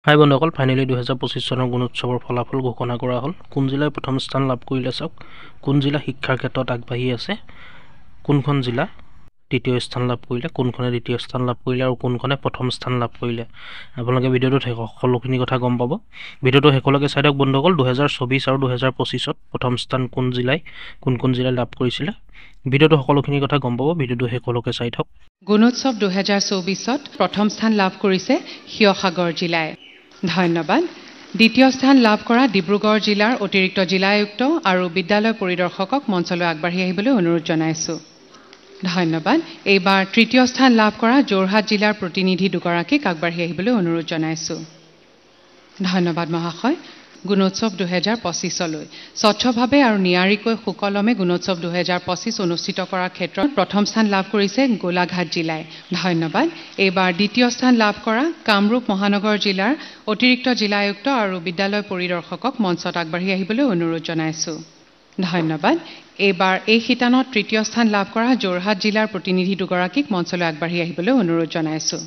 হাই বন্ধুসকল, ফাইনেলি 2025 চনৰ গুণোৎসৱৰ ফলাফল ঘোষণা কৰা হ'ল। কোন জিলাই প্ৰথম স্থান লাভ কৰিলে চাওক। কোন জিলা শিক্ষাৰ ক্ষেত্ৰত আগবাঢ়ি আছে, কোনখন জিলা দ্বিতীয় স্থান লাভ কৰিলে, কোনখনে দ্বিতীয় স্থান লাভ কৰিলে আৰু কোনখনে প্ৰথম স্থান লাভ কৰিলে। আপোনালোকে ভিডিঅ'টোত সকলোখিনি কথা গম পাব। ভিডিঅ'টো শেষলৈকে চাই দিয়ক বন্ধুসকল। 2024 আৰু 2025ত প্ৰথম স্থান কোন জিলাই লাভ কৰিছিলে, ভিডিঅ'টো সকলোখিনি কথা গম পাব। ভিডিঅ'টো শেষলৈকে চাই থাকক। গুণোৎসৱ 2024ত প্ৰথম স্থান লাভ কৰিছে শিৱসাগৰ জিলাই। ধন্যবাদ। দ্বিতীয় স্থান লাভ কৰা ডিব্ৰুগড় জিলাৰ অতিৰিক্ত জিলা আয়ুক্ত আৰু বিদ্যালয় পৰিদৰ্শকক মঞ্চলৈ আগবাঢ়ি আহিবলৈ অনুৰোধ জনাইছোঁ। ধন্যবাদ। এইবাৰ তৃতীয় স্থান লাভ কৰা যোৰহাট জিলাৰ প্ৰতিনিধি দুগৰাকীক আগবাঢ়ি আহিবলৈ অনুৰোধ জনাইছোঁ। ধন্যবাদ মহাশয়। গুণোৎসৱ 2025লৈ স্বচ্ছভাৱে আৰু নিয়াৰিকৈ সুকলমে গুণোৎসৱ 2025 অনুষ্ঠিত কৰাৰ ক্ষেত্ৰত প্ৰথম স্থান লাভ কৰিছে গোলাঘাট জিলাই। ধন্যবাদ। এইবাৰ দ্বিতীয় স্থান লাভ কৰা কামৰূপ মহানগৰ জিলাৰ অতিৰিক্ত জিলা আয়ুক্ত আৰু বিদ্যালয় পৰিদৰ্শকক মঞ্চত আগবাঢ়ি আহিবলৈ অনুৰোধ জনাইছোঁ। ধন্যবাদ। এইবাৰ এই শিতানত তৃতীয় স্থান লাভ কৰা যোৰহাট জিলাৰ প্ৰতিনিধি দুগৰাকীক মঞ্চলৈ আগবাঢ়ি আহিবলৈ অনুৰোধ জনাইছোঁ।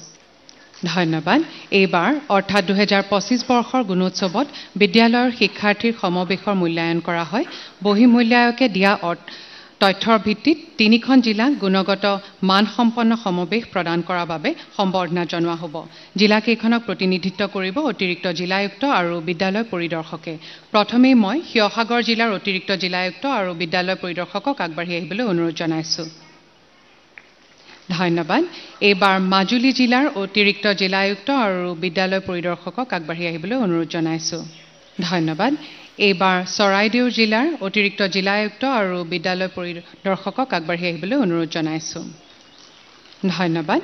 ধন্যবাদ। এইবাৰ অৰ্থাৎ 2025 বৰ্ষৰ গুণোৎসৱত বিদ্যালয়ৰ শিক্ষাৰ্থীৰ সমবেশৰ মূল্যায়ন কৰা হয়। বহিঃমূল্যায়কে দিয়া তথ্যৰ ভিত্তিত 3খন জিলাক গুণগত মানসম্পন্ন সমবেশ প্ৰদান কৰাৰ বাবে সম্বৰ্ধনা জনোৱা হ'ব। জিলাকেইখনক প্ৰতিনিধিত্ব কৰিব অতিৰিক্ত জিলা আয়ুক্ত আৰু বিদ্যালয় পৰিদৰ্শকে। প্ৰথমেই মই শিৱসাগৰ জিলাৰ অতিৰিক্ত জিলা আয়ুক্ত আৰু বিদ্যালয় পৰিদৰ্শকক আগবাঢ়ি আহিবলৈ অনুৰোধ জনাইছোঁ। ধন্যবাদ। এইবাৰ মাজুলী জিলাৰ অতিৰিক্ত জিলা আয়ুক্ত আৰু বিদ্যালয় পৰিদৰ্শকক আগবাঢ়ি আহিবলৈ অনুৰোধ জনাইছোঁ। ধন্যবাদ। এইবাৰ চৰাইদেউ জিলাৰ অতিৰিক্ত জিলা আয়ুক্ত আৰু বিদ্যালয় পৰিদৰ্শকক আগবাঢ়ি আহিবলৈ অনুৰোধ জনাইছোঁ। ধন্যবাদ।